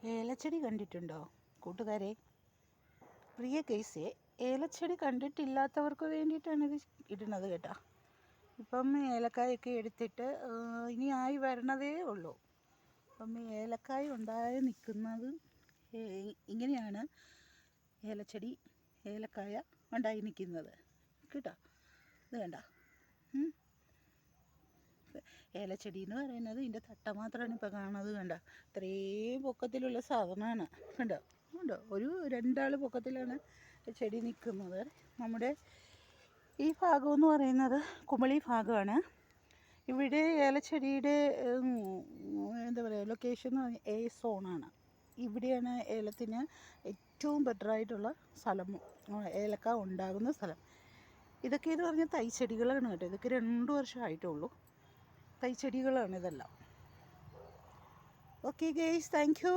ഏലച്ചെടി കണ്ടിട്ടുണ്ടോ കൂട്ടുകാരെ? പ്രിയ കേസേ, ഏലച്ചെടി കണ്ടിട്ടില്ലാത്തവർക്ക് വേണ്ടിയിട്ടാണ് ഇത് ഇടുന്നത് കേട്ടോ. ഇപ്പം ഏലക്കായൊക്കെ എടുത്തിട്ട് ഇനി ആയി വരണതേ ഉള്ളൂ. അപ്പം ഏലക്കായ ഉണ്ടായി നിൽക്കുന്നത് ഇങ്ങനെയാണ് ഏലച്ചെടി, ഏലക്കായ ഉണ്ടായി നിൽക്കുന്നത് കേട്ടോ. ഇത് കണ്ട, ഏലച്ചെടി എന്ന് പറയുന്നത് ഇതിൻ്റെ തട്ട മാത്രമാണ് ഇപ്പോൾ കാണുന്നത്. കണ്ട, ഇത്രയും പൊക്കത്തിലുള്ള സാധനമാണ്. കണ്ടോ കണ്ടോ, ഒരു രണ്ടാൾ പൊക്കത്തിലാണ് ചെടി നിൽക്കുന്നത്. നമ്മുടെ ഈ ഭാഗം എന്ന് പറയുന്നത് കുമളി ഭാഗമാണ്. ഇവിടെ ഏലച്ചെടിയുടെ എന്താ പറയുക, ലൊക്കേഷൻ എന്ന് പറഞ്ഞാൽ എ സോണാണ്. ഇവിടെയാണ് ഏലത്തിന് ഏറ്റവും ബെറ്ററായിട്ടുള്ള സ്ഥലം, ഏലക്ക ഉണ്ടാകുന്ന സ്ഥലം. ഇതൊക്കെ എന്ന് പറഞ്ഞാൽ തൈച്ചെടികളാണ് കേട്ടോ. ഇതൊക്കെ 2 വർഷമായിട്ടുള്ളൂ. തൈച്ചെടികളാണ് ഇതെല്ലാം. Okay guys, thank you.